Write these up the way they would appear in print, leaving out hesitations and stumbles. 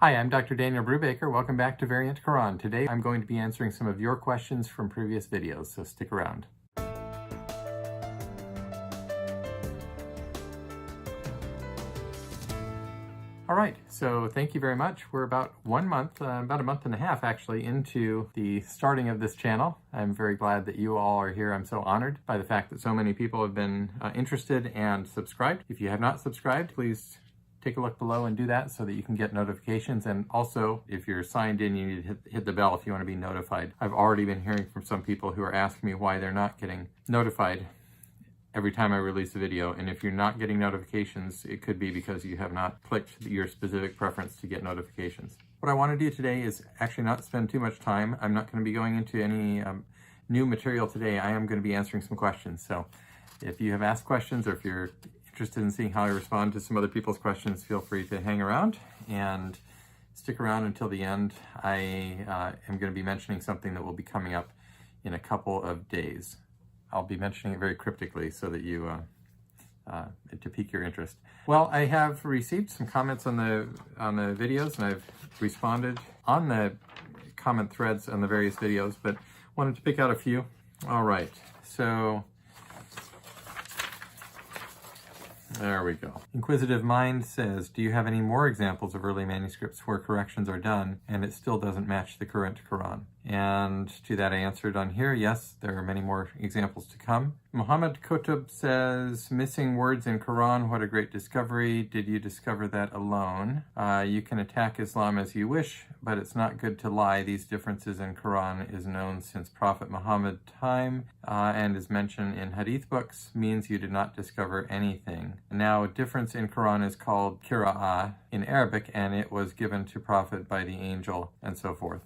Hi, I'm Dr. Daniel Brubaker. Welcome back to Variant Quran. Today I'm going to be answering some of your questions from previous videos, so stick around. All right, so thank you very much. We're about 1 month, about a month and a half actually, into the starting of this channel. I'm very glad that you all are here. I'm so honored by the fact that so many people have been interested and subscribed. If you have not subscribed, please take a look below and do that so that you can get notifications. And also, if you're signed in, you need to hit the bell if you want to be notified. I've already been hearing from some people who are asking me why they're not getting notified every time I release a video. And if you're not getting notifications, it could be because you have not clicked your specific preference to get notifications. What I want to do today is actually not spend too much time. I'm not going to be going into any new material today. I am going to be answering some questions. So if you have asked questions, or if you're interested in seeing how I respond to some other people's questions, feel free to hang around and stick around until the end. I am going to be mentioning something that will be coming up in a couple of days. I'll be mentioning it very cryptically so that you, to pique your interest. Well, I have received some comments on the videos, and I've responded on the comment threads on the various videos, but wanted to pick out a few. All right, so there we go. Inquisitive Mind says, do you have any more examples of early manuscripts where corrections are done and it still doesn't match the current Quran? And to that I answered on here, yes, there are many more examples to come. Muhammad Kutub says, missing words in Quran, what a great discovery. Did you discover that alone? You can attack Islam as you wish, but it's not good to lie. These differences in Quran is known since Prophet Muhammad time and is mentioned in Hadith books, means you did not discover anything. Now, a difference in Quran is called Qira'ah in Arabic, and it was given to Prophet by the angel, and so forth.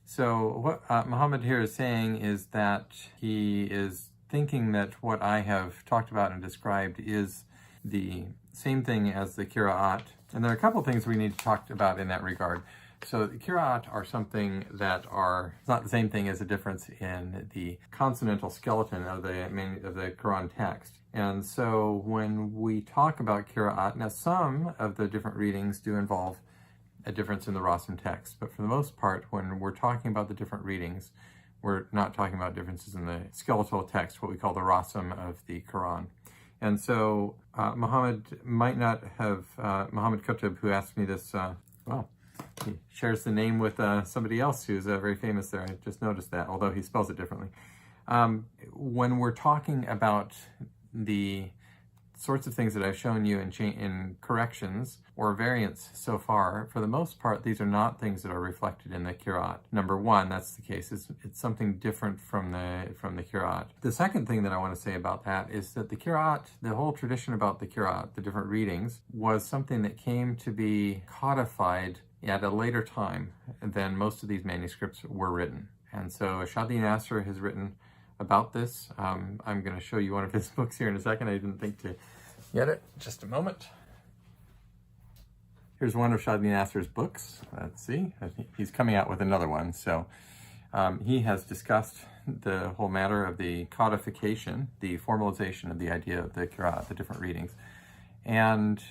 So what Muhammad here is saying is that he is thinking that what I have talked about and described is the same thing as the Qira'at. And there are a couple of things we need to talk about in that regard. So the Qira'at are something that are not the same thing as a difference in the consonantal skeleton of the Quran text. And so when we talk about Qira'at, now some of the different readings do involve a difference in the Rasim text, but for the most part, when we're talking about the different readings, we're not talking about differences in the skeletal text, what we call the Rasim of the Quran. And so Muhammad might not have, Muhammad Kutub, who asked me this, well, he shares the name with somebody else who's very famous there. I just noticed that, although he spells it differently. When we're talking about the sorts of things that I've shown you in corrections or variants so far, for the most part, these are not things that are reflected in the Qira'at. Number one, that's the case. It's something different from the Qira'at. The second thing that I want to say about that is that the Qira'at, the whole tradition about the Qira'at, the different readings, was something that came to be codified at a later time than most of these manuscripts were written. And so Shadi Nasser has written about this. I'm going to show you one of his books here in a second. I didn't think to get it. Just a moment. Here's one of Shadi Nasser's books. Let's see. He's coming out with another one. So he has discussed the whole matter of the codification, the formalization of the idea of the Qira'at, the different readings. And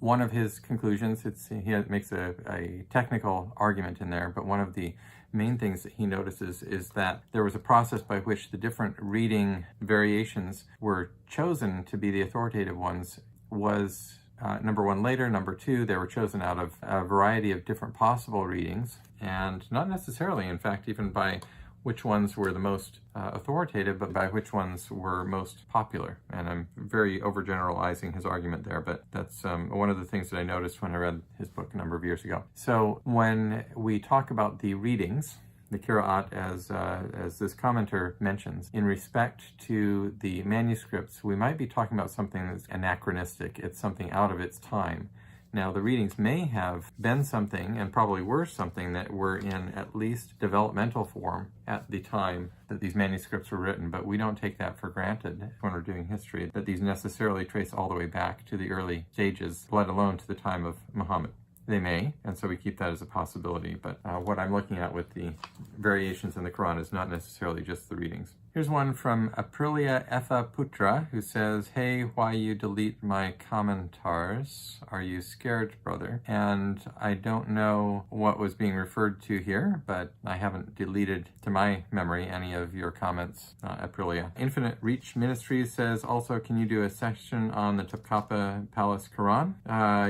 one of his conclusions, he makes a technical argument in there, but one of the main things that he notices is that there was a process by which the different reading variations were chosen to be the authoritative ones was number one, later. Number two, they were chosen out of a variety of different possible readings, and not necessarily, in fact, even by which ones were the most authoritative, but by which ones were most popular. And I'm very overgeneralizing his argument there, but that's one of the things that I noticed when I read his book a number of years ago. So when we talk about the readings, the Qira'at, as this commenter mentions, in respect to the manuscripts, we might be talking about something that's anachronistic. It's something out of its time. Now, the readings may have been something, and probably were something, that were in at least developmental form at the time that these manuscripts were written, but we don't take that for granted when we're doing history, that these necessarily trace all the way back to the early stages, let alone to the time of Muhammad. They may, and so we keep that as a possibility, but what I'm looking at with the variations in the Quran is not necessarily just the readings. Here's one from Aprilia Etha Putra, who says, hey, why you delete my commentars? Are you scared, brother? And I don't know what was being referred to here, but I haven't deleted, to my memory, any of your comments, Aprilia. Infinite Reach Ministries says, also, can you do a section on the Topkapi Palace Quran?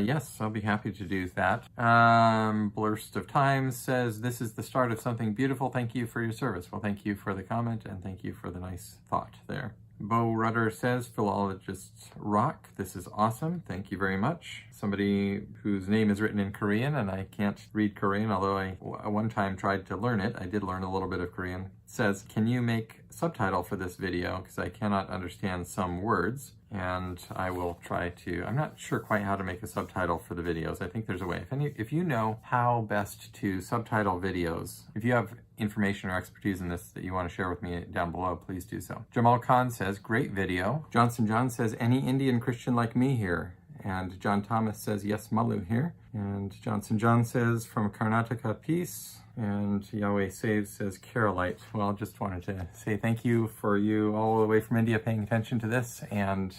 Yes, I'll be happy to do that. Blurst of Times says, this is the start of something beautiful. Thank you for your service. Well, thank you for the comment, and thank you for the nice thought there. Bo Rudder says, philologists rock. This is awesome. Thank you very much. Somebody whose name is written in Korean, and I can't read Korean, although I one time tried to learn it. I did learn a little bit of Korean. Says, can you make subtitle for this video? Because I cannot understand some words. And I will try to, I'm not sure quite how to make a subtitle for the videos. I think there's a way. If you know how best to subtitle videos, if you have information or expertise in this that you want to share with me down below, please do so. Jamal Khan says, great video. Johnson John says, any Indian Christian like me here? And John Thomas says, yes, Malu here. And Johnson John says, from Karnataka, peace. And Yahweh Saves says, Carolite. Well, just wanted to say thank you for you all the way from India paying attention to this. And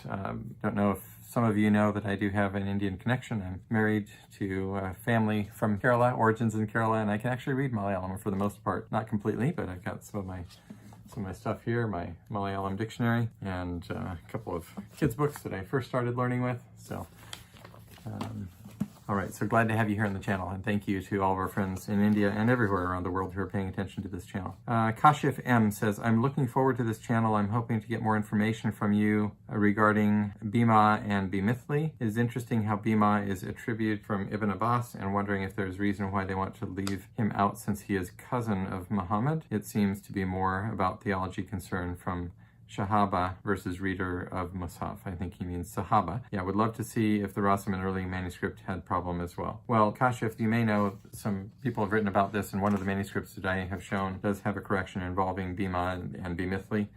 don't know if some of you know that I do have an Indian connection. I'm married to a family from Kerala, origins in Kerala, and I can actually read Malayalam for the most part. Not completely, but I've got some of my stuff here, my Malayalam dictionary, and a couple of kids' books that I first started learning with. So, all right, so glad to have you here on the channel, and thank you to all of our friends in India and everywhere around the world who are paying attention to this channel. Kashif M says, I'm looking forward to this channel. I'm hoping to get more information from you regarding Bhima and Bhimithli. It is interesting how Bhima is attributed from Ibn Abbas, and wondering if there's reason why they want to leave him out since he is cousin of Muhammad. It seems to be more about theology concern from Shahaba versus reader of Mus'haf. I think he means Sahaba. Yeah, would love to see if the Rasaman early manuscript had problem as well. Well, Kashif, you may know some people have written about this, and one of the manuscripts that I have shown does have a correction involving Bhima and Bhimithli,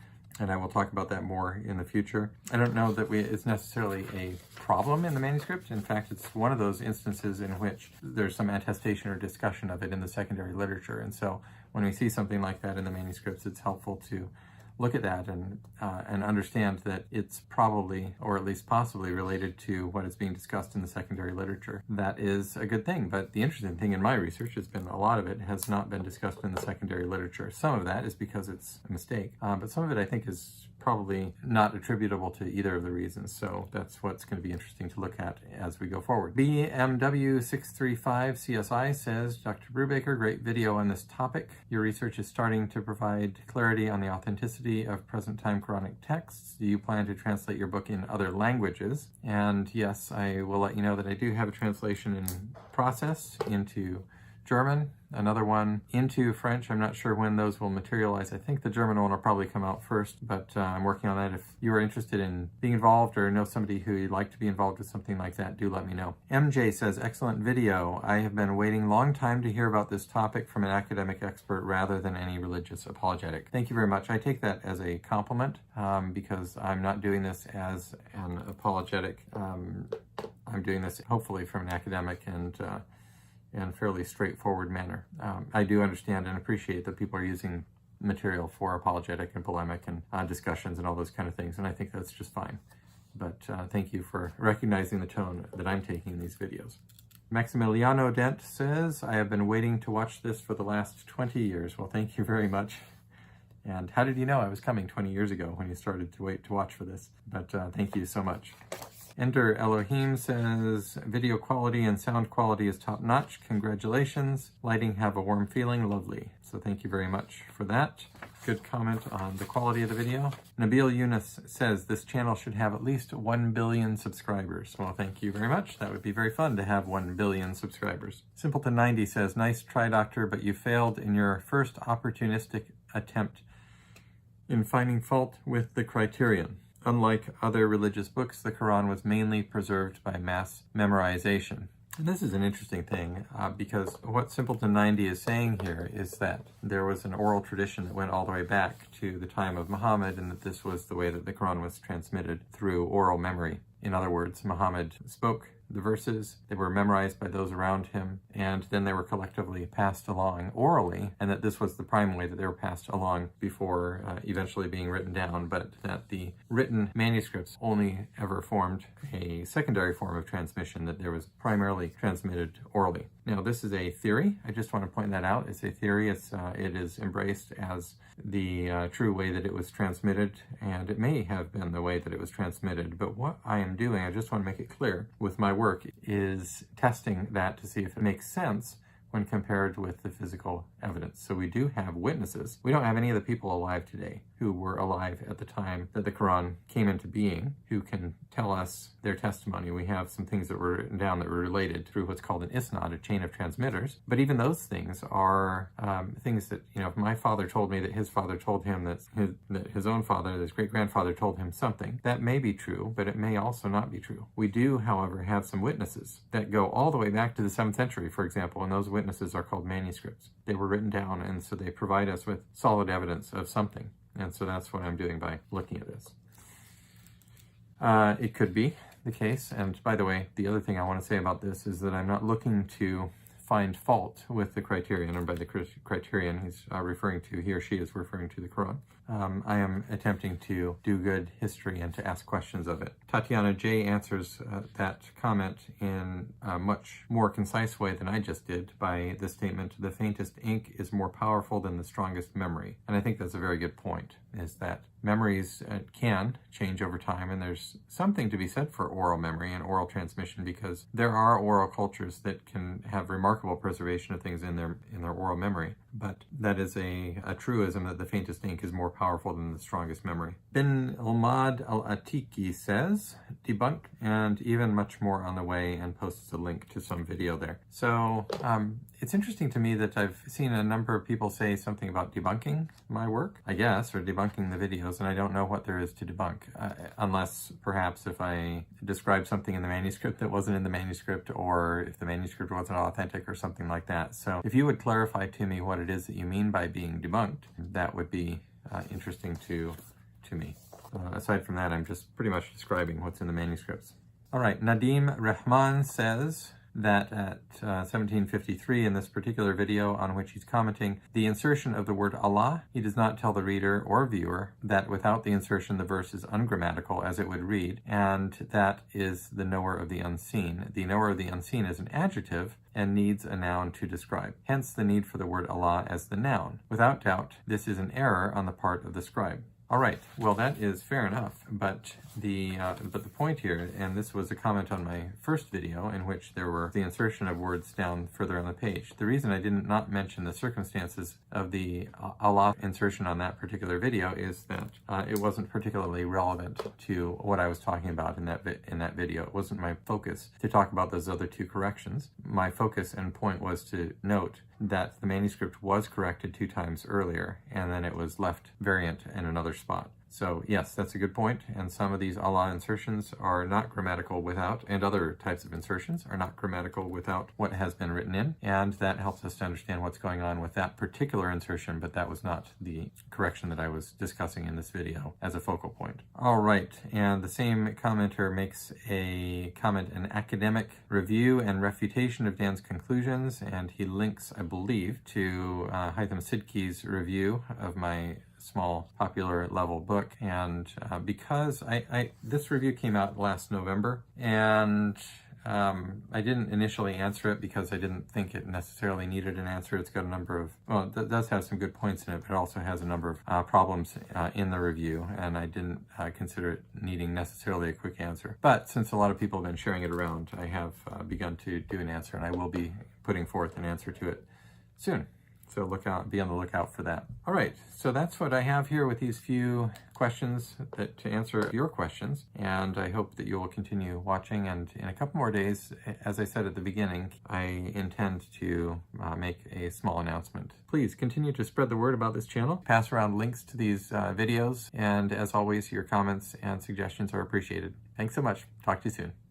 and I will talk about that more in the future. I don't know that it's necessarily a problem in the manuscript. In fact, it's one of those instances in which there's some attestation or discussion of it in the secondary literature, and so when we see something like that in the manuscripts, it's helpful to look at that and understand that it's probably, or at least possibly, related to what is being discussed in the secondary literature. That is a good thing, but the interesting thing in my research has been a lot of it has not been discussed in the secondary literature. Some of that is because it's a mistake, but some of it I think is probably not attributable to either of the reasons, so that's what's going to be interesting to look at as we go forward. BMW635CSI says, Dr. Brubaker, great video on this topic. Your research is starting to provide clarity on the authenticity of present-time Quranic texts. Do you plan to translate your book in other languages? And yes, I will let you know that I do have a translation in process into German, another one into French. I'm not sure when those will materialize. I think the German one will probably come out first, but I'm working on that. If you are interested in being involved or know somebody who you'd like to be involved with something like that, do let me know. MJ says, excellent video. I have been waiting a long time to hear about this topic from an academic expert rather than any religious apologetic. Thank you very much. I take that as a compliment because I'm not doing this as an apologetic. I'm doing this hopefully from an academic and fairly straightforward manner. I do understand and appreciate that people are using material for apologetic and polemic and discussions and all those kind of things, and I think that's just fine. But thank you for recognizing the tone that I'm taking in these videos. Maximiliano Dent says, I have been waiting to watch this for the last 20 years. Well, thank you very much. And how did you know I was coming 20 years ago when you started to wait to watch for this? But thank you so much. Enter Elohim says, video quality and sound quality is top-notch. Congratulations. Lighting have a warm feeling. Lovely. So thank you very much for that. Good comment on the quality of the video. Nabil Yunus says, this channel should have at least 1 billion subscribers. Well, thank you very much. That would be very fun to have 1 billion subscribers. Simpleton90 says, nice try, doctor, but you failed in your first opportunistic attempt in finding fault with the criterion. Unlike other religious books, the Quran was mainly preserved by mass memorization. And this is an interesting thing because what Simpleton90 is saying here is that there was an oral tradition that went all the way back to the time of Muhammad, and that this was the way that the Quran was transmitted through oral memory. In other words, Muhammad spoke the verses, they were memorized by those around him, and then they were collectively passed along orally, and that this was the prime way that they were passed along before eventually being written down, but that the written manuscripts only ever formed a secondary form of transmission, that there was primarily transmitted orally. Now, this is a theory. I just want to point that out. It's a theory. It is embraced as the true way that it was transmitted, and it may have been the way that it was transmitted, but what I am doing, I just want to make it clear with my work, is testing that to see if it makes sense when compared with the physical evidence. So we do have witnesses. We don't have any of the people alive today who were alive at the time that the Quran came into being, who can tell us their testimony. We have some things that were written down that were related through what's called an isnad, a chain of transmitters. But even those things are things that, if my father told me that his father told him that his own father, his great-grandfather told him something, that may be true, but it may also not be true. We do, however, have some witnesses that go all the way back to the 7th century, for example, and those witnesses are called manuscripts. They were written down, and so they provide us with solid evidence of something. And so that's what I'm doing by looking at this. It could be the case, and by the way, the other thing I want to say about this is that I'm not looking to find fault with the criterion, and by the criterion he's referring to, he or she is referring to the Quran. I am attempting to do good history and to ask questions of it. Tatiana J. answers that comment in a much more concise way than I just did by the statement, the faintest ink is more powerful than the strongest memory. And I think that's a very good point, is that memories can change over time, and there's something to be said for oral memory and oral transmission, because there are oral cultures that can have remarkable preservation of things in their oral memory. But that is a truism, that the faintest ink is more powerful than the strongest memory. Bin Almad Al-Atiki says, debunked, and even much more on the way, and posts a link to some video there. So it's interesting to me that I've seen a number of people say something about debunking my work, I guess, or debunking the videos, and I don't know what there is to debunk, unless perhaps if I describe something in the manuscript that wasn't in the manuscript, or if the manuscript wasn't authentic or something like that. So if you would clarify to me what it is that you mean by being debunked, that would be interesting to me. Aside from that, I'm just pretty much describing what's in the manuscripts. All right, Nadim Rahman says that at 1753, in this particular video on which he's commenting, the insertion of the word Allah, he does not tell the reader or viewer that without the insertion the verse is ungrammatical as it would read, and that is the knower of the unseen. The knower of the unseen is an adjective and needs a noun to describe. Hence the need for the word Allah as the noun. Without doubt, this is an error on the part of the scribe. All right, well, that is fair enough, but the point here, and this was a comment on my first video in which there were the insertion of words down further on the page. The reason I did not mention the circumstances of the Allah insertion on that particular video is that it wasn't particularly relevant to what I was talking about in that video. It wasn't my focus to talk about those other two corrections. My focus and point was to note that the manuscript was corrected 2 times earlier, and then it was left variant in another spot. So yes, that's a good point, and some of these Allah insertions are not grammatical without, and other types of insertions are not grammatical without what has been written in, and that helps us to understand what's going on with that particular insertion, but that was not the correction that I was discussing in this video as a focal point. All right, and the same commenter makes a comment, an academic review and refutation of Dan's conclusions, and he links, I believe, to Haitham Sidki's review of my small popular level book. And because this review came out last November, and I didn't initially answer it because I didn't think it necessarily needed an answer. It's got a number of, well, it does have some good points in it, but it also has a number of problems in the review, and I didn't consider it needing necessarily a quick answer. But since a lot of people have been sharing it around, I have begun to do an answer, and I will be putting forth an answer to it soon. So be on the lookout for that. All right, so that's what I have here with these few questions to answer your questions, and I hope that you will continue watching. And in a couple more days, as I said at the beginning, I intend to make a small announcement. Please continue to spread the word about this channel, pass around links to these videos, and as always, your comments and suggestions are appreciated. Thanks so much. Talk to you soon.